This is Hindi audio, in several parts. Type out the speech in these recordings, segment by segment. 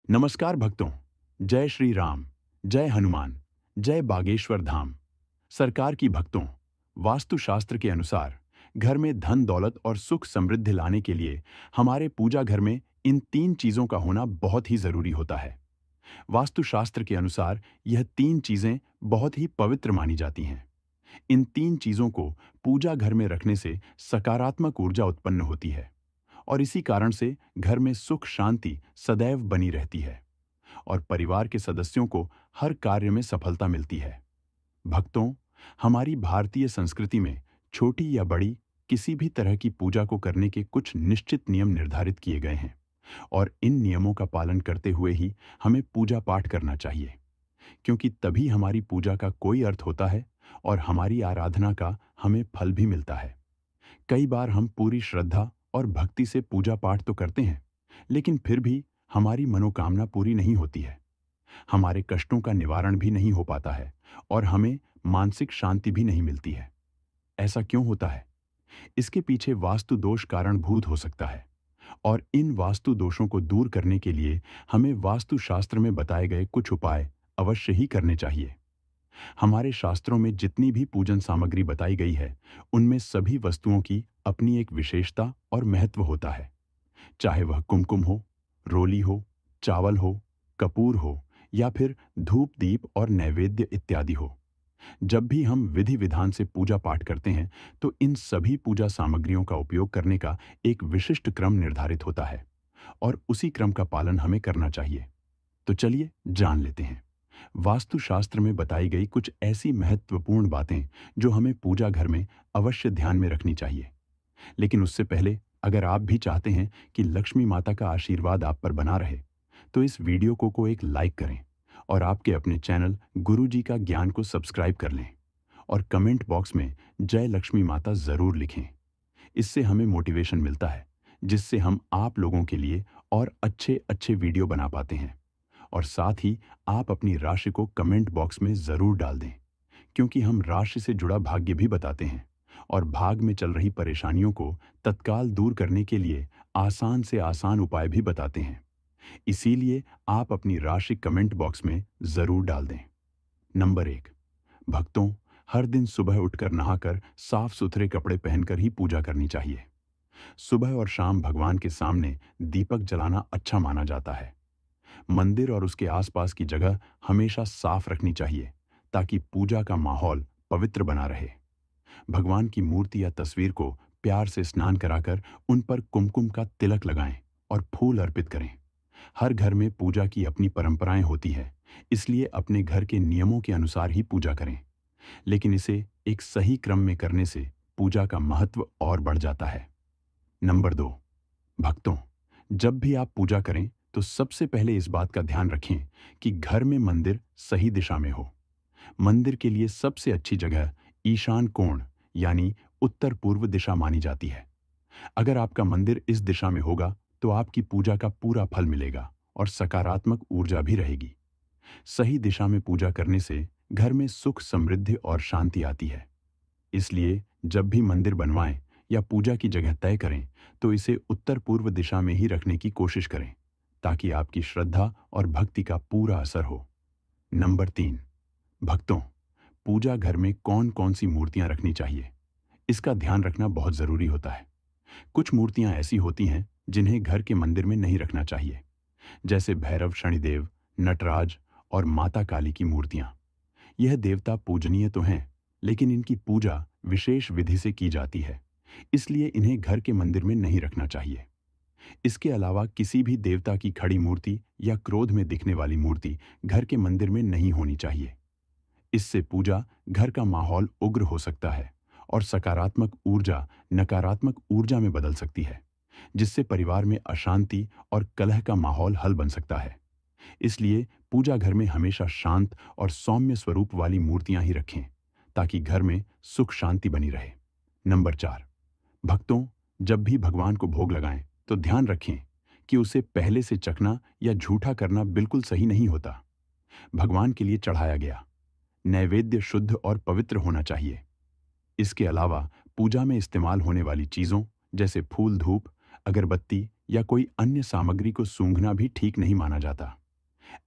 नमस्कार भक्तों। जय श्री राम। जय हनुमान। जय बागेश्वर धाम। सरकार की भक्तों, वास्तुशास्त्र के अनुसार घर में धन दौलत और सुख समृद्धि लाने के लिए हमारे पूजा घर में इन तीन चीजों का होना बहुत ही जरूरी होता है। वास्तुशास्त्र के अनुसार यह तीन चीजें बहुत ही पवित्र मानी जाती हैं। इन तीन चीजों को पूजा घर में रखने से सकारात्मक ऊर्जा उत्पन्न होती है और इसी कारण से घर में सुख शांति सदैव बनी रहती है और परिवार के सदस्यों को हर कार्य में सफलता मिलती है। भक्तों, हमारी भारतीय संस्कृति में छोटी या बड़ी किसी भी तरह की पूजा को करने के कुछ निश्चित नियम निर्धारित किए गए हैं और इन नियमों का पालन करते हुए ही हमें पूजा पाठ करना चाहिए, क्योंकि तभी हमारी पूजा का कोई अर्थ होता है और हमारी आराधना का हमें फल भी मिलता है। कई बार हम पूरी श्रद्धा और भक्ति से पूजा पाठ तो करते हैं, लेकिन फिर भी हमारी मनोकामना पूरी नहीं होती है। हमारे कष्टों का निवारण भी नहीं हो पाता है और हमें मानसिक शांति भी नहीं मिलती है। ऐसा क्यों होता है? इसके पीछे वास्तु दोष कारणभूत हो सकता है और इन वास्तु दोषों को दूर करने के लिए हमें वास्तुशास्त्र में बताए गए कुछ उपाय अवश्य ही करने चाहिए। हमारे शास्त्रों में जितनी भी पूजन सामग्री बताई गई है, उनमें सभी वस्तुओं की अपनी एक विशेषता और महत्व होता है। चाहे वह कुमकुम हो, रोली हो, चावल हो, कपूर हो या फिर धूप दीप और नैवेद्य इत्यादि हो। जब भी हम विधि विधान से पूजा पाठ करते हैं तो इन सभी पूजा सामग्रियों का उपयोग करने का एक विशिष्ट क्रम निर्धारित होता है और उसी क्रम का पालन हमें करना चाहिए। तो चलिए जान लेते हैं वास्तुशास्त्र में बताई गई कुछ ऐसी महत्वपूर्ण बातें जो हमें पूजा घर में अवश्य ध्यान में रखनी चाहिए। लेकिन उससे पहले अगर आप भी चाहते हैं कि लक्ष्मी माता का आशीर्वाद आप पर बना रहे, तो इस वीडियो को एक लाइक करें और आपके अपने चैनल गुरुजी का ज्ञान को सब्सक्राइब कर लें और कमेंट बॉक्स में जय लक्ष्मी माता जरूर लिखें। इससे हमें मोटिवेशन मिलता है, जिससे हम आप लोगों के लिए और अच्छे अच्छे वीडियो बना पाते हैं। और साथ ही आप अपनी राशि को कमेंट बॉक्स में जरूर डाल दें, क्योंकि हम राशि से जुड़ा भाग्य भी बताते हैं और भाग में चल रही परेशानियों को तत्काल दूर करने के लिए आसान से आसान उपाय भी बताते हैं। इसीलिए आप अपनी राशि कमेंट बॉक्स में जरूर डाल दें। नंबर 1, भक्तों, हर दिन सुबह उठकर नहाकर साफ सुथरे कपड़े पहनकर ही पूजा करनी चाहिए। सुबह और शाम भगवान के सामने दीपक जलाना अच्छा माना जाता है। मंदिर और उसके आसपास की जगह हमेशा साफ रखनी चाहिए ताकि पूजा का माहौल पवित्र बना रहे। भगवान की मूर्ति या तस्वीर को प्यार से स्नान कराकर उन पर कुमकुम का तिलक लगाएं और फूल अर्पित करें। हर घर में पूजा की अपनी परंपराएं होती है, इसलिए अपने घर के नियमों के अनुसार ही पूजा करें, लेकिन इसे एक सही क्रम में करने से पूजा का महत्व और बढ़ जाता है। नंबर 2, भक्तों, जब भी आप पूजा करें तो सबसे पहले इस बात का ध्यान रखें कि घर में मंदिर सही दिशा में हो। मंदिर के लिए सबसे अच्छी जगह ईशान कोण यानी उत्तर पूर्व दिशा मानी जाती है। अगर आपका मंदिर इस दिशा में होगा तो आपकी पूजा का पूरा फल मिलेगा और सकारात्मक ऊर्जा भी रहेगी। सही दिशा में पूजा करने से घर में सुख समृद्धि और शांति आती है। इसलिए जब भी मंदिर बनवाएं या पूजा की जगह तय करें तो इसे उत्तर पूर्व दिशा में ही रखने की कोशिश करें, ताकि आपकी श्रद्धा और भक्ति का पूरा असर हो। नंबर 3, भक्तों, पूजा घर में कौन कौन सी मूर्तियां रखनी चाहिए, इसका ध्यान रखना बहुत जरूरी होता है। कुछ मूर्तियां ऐसी होती हैं जिन्हें घर के मंदिर में नहीं रखना चाहिए, जैसे भैरव, शनिदेव, नटराज और माता काली की मूर्तियां। यह देवता पूजनीय तो हैं, लेकिन इनकी पूजा विशेष विधि से की जाती है, इसलिए इन्हें घर के मंदिर में नहीं रखना चाहिए। इसके अलावा किसी भी देवता की खड़ी मूर्ति या क्रोध में दिखने वाली मूर्ति घर के मंदिर में नहीं होनी चाहिए। इससे पूजा घर का माहौल उग्र हो सकता है और सकारात्मक ऊर्जा नकारात्मक ऊर्जा में बदल सकती है, जिससे परिवार में अशांति और कलह का माहौल हल बन सकता है। इसलिए पूजा घर में हमेशा शांत और सौम्य स्वरूप वाली मूर्तियां ही रखें, ताकि घर में सुख शांति बनी रहे। नंबर 4, भक्तों, जब भी भगवान को भोग लगाएं तो ध्यान रखें कि उसे पहले से चखना या झूठा करना बिल्कुल सही नहीं होता। भगवान के लिए चढ़ाया गया नैवेद्य शुद्ध और पवित्र होना चाहिए। इसके अलावा पूजा में इस्तेमाल होने वाली चीजों जैसे फूल, धूप, अगरबत्ती या कोई अन्य सामग्री को सूंघना भी ठीक नहीं माना जाता।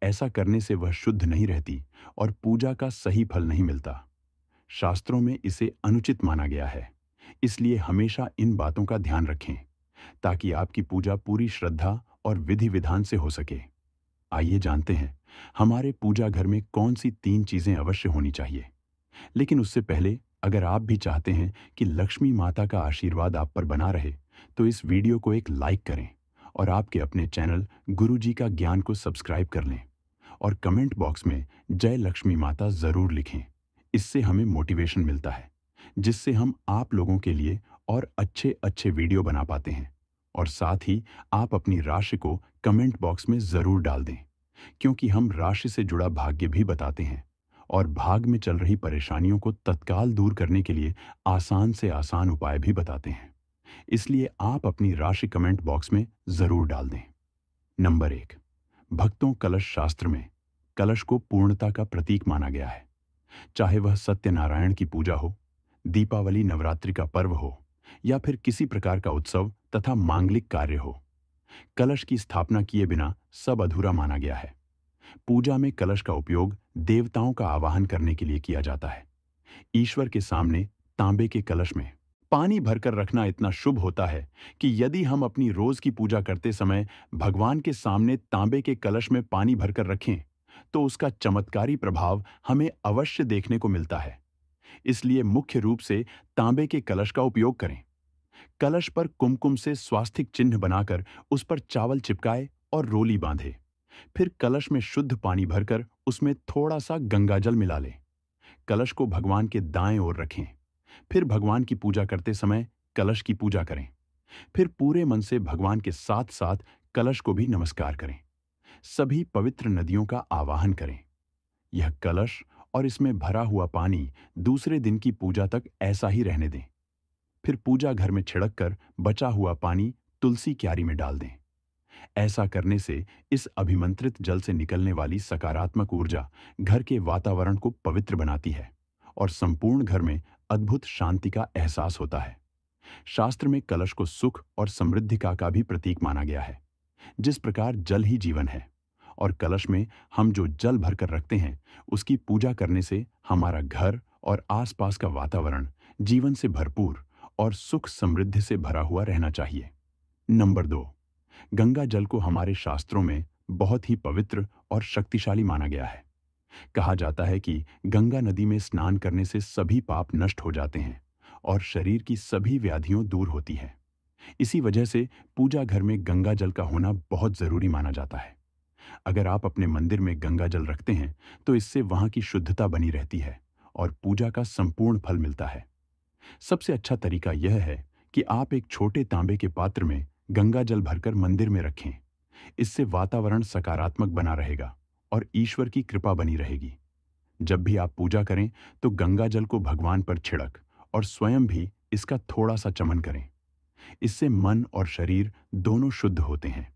ऐसा करने से वह शुद्ध नहीं रहती और पूजा का सही फल नहीं मिलता। शास्त्रों में इसे अनुचित माना गया है। इसलिए हमेशा इन बातों का ध्यान रखें ताकि आपकी पूजा पूरी श्रद्धा और विधि विधान से हो सके। आइए जानते हैं हमारे पूजा घर में कौन सी 3 चीजें अवश्य होनी चाहिए। लेकिन उससे पहले अगर आप भी चाहते हैं कि लक्ष्मी माता का आशीर्वाद आप पर बना रहे, तो इस वीडियो को एक लाइक करें और आपके अपने चैनल गुरुजी का ज्ञान को सब्सक्राइब कर लें और कमेंट बॉक्स में जय लक्ष्मी माता जरूर लिखें। इससे हमें मोटिवेशन मिलता है, जिससे हम आप लोगों के लिए और अच्छे अच्छे वीडियो बना पाते हैं। और साथ ही आप अपनी राशि को कमेंट बॉक्स में जरूर डाल दें, क्योंकि हम राशि से जुड़ा भाग्य भी बताते हैं और भाग में चल रही परेशानियों को तत्काल दूर करने के लिए आसान से आसान उपाय भी बताते हैं। इसलिए आप अपनी राशि कमेंट बॉक्स में जरूर डाल दें। नंबर 1, भक्तों कलश शास्त्र में कलश को पूर्णता का प्रतीक माना गया है। चाहे वह सत्यनारायण की पूजा हो, दीपावली नवरात्रि का पर्व हो या फिर किसी प्रकार का उत्सव तथा मांगलिक कार्य हो, कलश की स्थापना किए बिना सब अधूरा माना गया है। पूजा में कलश का उपयोग देवताओं का आवाहन करने के लिए किया जाता है। ईश्वर के सामने तांबे के कलश में पानी भरकर रखना इतना शुभ होता है कि यदि हम अपनी रोज की पूजा करते समय भगवान के सामने तांबे के कलश में पानी भरकर रखें, तो उसका चमत्कारी प्रभाव हमें अवश्य देखने को मिलता है। इसलिए मुख्य रूप से तांबे के कलश का उपयोग करें। कलश पर कुमकुम से स्वास्तिक चिन्ह बनाकर उस पर चावल चिपकाए और रोली बांधे। फिर कलश में शुद्ध पानी भरकर उसमें थोड़ा सा गंगाजल मिला लें। कलश को भगवान के दाएं ओर रखें। फिर भगवान की पूजा करते समय कलश की पूजा करें। फिर पूरे मन से भगवान के साथ साथ कलश को भी नमस्कार करें। सभी पवित्र नदियों का आवाहन करें। यह कलश और इसमें भरा हुआ पानी दूसरे दिन की पूजा तक ऐसा ही रहने दें। फिर पूजा घर में छिड़क कर बचा हुआ पानी तुलसी क्यारी में डाल दें। ऐसा करने से इस अभिमंत्रित जल से निकलने वाली सकारात्मक ऊर्जा घर के वातावरण को पवित्र बनाती है और संपूर्ण घर में अद्भुत शांति का एहसास होता है। शास्त्र में कलश को सुख और समृद्धि का भी प्रतीक माना गया है। जिस प्रकार जल ही जीवन है और कलश में हम जो जल भरकर रखते हैं, उसकी पूजा करने से हमारा घर और आसपास का वातावरण जीवन से भरपूर और सुख समृद्धि से भरा हुआ रहना चाहिए। नंबर 2, गंगा जल को हमारे शास्त्रों में बहुत ही पवित्र और शक्तिशाली माना गया है। कहा जाता है कि गंगा नदी में स्नान करने से सभी पाप नष्ट हो जाते हैं और शरीर की सभी व्याधियों दूर होती है। इसी वजह से पूजा घर में गंगा जल का होना बहुत जरूरी माना जाता है। अगर आप अपने मंदिर में गंगा जल रखते हैं, तो इससे वहां की शुद्धता बनी रहती है और पूजा का संपूर्ण फल मिलता है। सबसे अच्छा तरीका यह है कि आप एक छोटे तांबे के पात्र में गंगा जल भरकर मंदिर में रखें। इससे वातावरण सकारात्मक बना रहेगा और ईश्वर की कृपा बनी रहेगी। जब भी आप पूजा करें, तो गंगा जल को भगवान पर छिड़क और स्वयं भी इसका थोड़ा सा चमन करें। इससे मन और शरीर दोनों शुद्ध होते हैं।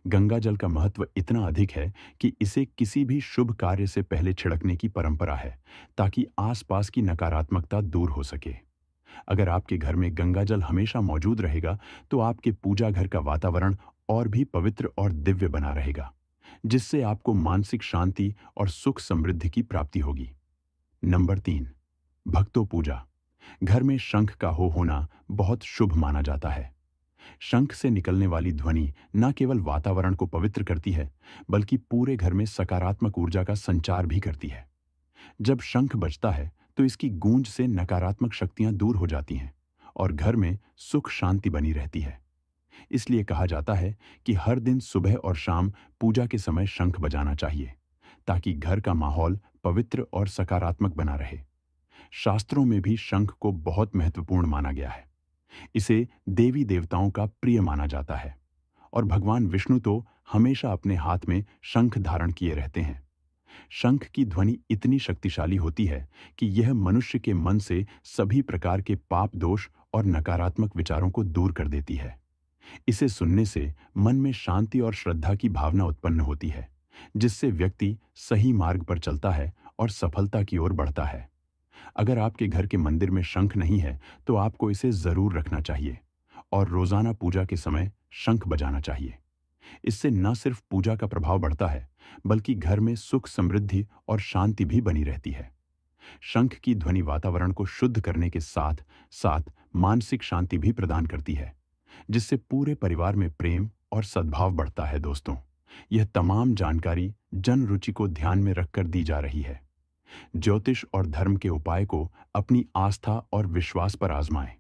गंगा जल का महत्व इतना अधिक है कि इसे किसी भी शुभ कार्य से पहले छिड़कने की परंपरा है, ताकि आसपास की नकारात्मकता दूर हो सके। अगर आपके घर में गंगा जल हमेशा मौजूद रहेगा, तो आपके पूजा घर का वातावरण और भी पवित्र और दिव्य बना रहेगा, जिससे आपको मानसिक शांति और सुख समृद्धि की प्राप्ति होगी। नंबर 3, भक्तों पूजा। घर में शंख का होना बहुत शुभ माना जाता है। शंख से निकलने वाली ध्वनि न केवल वातावरण को पवित्र करती है, बल्कि पूरे घर में सकारात्मक ऊर्जा का संचार भी करती है। जब शंख बजता है, तो इसकी गूंज से नकारात्मक शक्तियां दूर हो जाती हैं और घर में सुख शांति बनी रहती है। इसलिए कहा जाता है कि हर दिन सुबह और शाम पूजा के समय शंख बजाना चाहिए, ताकि घर का माहौल पवित्र और सकारात्मक बना रहे। शास्त्रों में भी शंख को बहुत महत्वपूर्ण माना गया है। इसे देवी देवताओं का प्रिय माना जाता है और भगवान विष्णु तो हमेशा अपने हाथ में शंख धारण किए रहते हैं। शंख की ध्वनि इतनी शक्तिशाली होती है कि यह मनुष्य के मन से सभी प्रकार के पाप दोष और नकारात्मक विचारों को दूर कर देती है। इसे सुनने से मन में शांति और श्रद्धा की भावना उत्पन्न होती है, जिससे व्यक्ति सही मार्ग पर चलता है और सफलता की ओर बढ़ता है। अगर आपके घर के मंदिर में शंख नहीं है, तो आपको इसे जरूर रखना चाहिए और रोजाना पूजा के समय शंख बजाना चाहिए। इससे न सिर्फ पूजा का प्रभाव बढ़ता है, बल्कि घर में सुख, समृद्धि और शांति भी बनी रहती है। शंख की ध्वनि वातावरण को शुद्ध करने के साथ साथ मानसिक शांति भी प्रदान करती है, जिससे पूरे परिवार में प्रेम और सद्भाव बढ़ता है। दोस्तों, यह तमाम जानकारी जन रुचि को ध्यान में रखकर दी जा रही है। ज्योतिष और धर्म के उपाय को अपनी आस्था और विश्वास पर आजमाएं।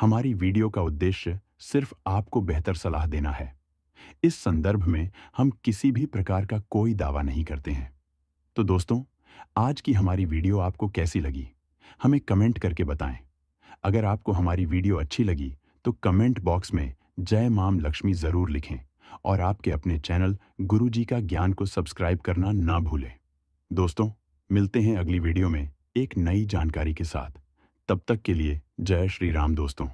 हमारी वीडियो का उद्देश्य सिर्फ आपको बेहतर सलाह देना है। इस संदर्भ में हम किसी भी प्रकार का कोई दावा नहीं करते हैं। तो दोस्तों, आज की हमारी वीडियो आपको कैसी लगी, हमें कमेंट करके बताएं। अगर आपको हमारी वीडियो अच्छी लगी तो कमेंट बॉक्स में जय मां लक्ष्मी जरूर लिखें और आपके अपने चैनल गुरुजी का ज्ञान को सब्सक्राइब करना ना भूलें। दोस्तों, मिलते हैं अगली वीडियो में एक नई जानकारी के साथ। तब तक के लिए जय श्री राम दोस्तों।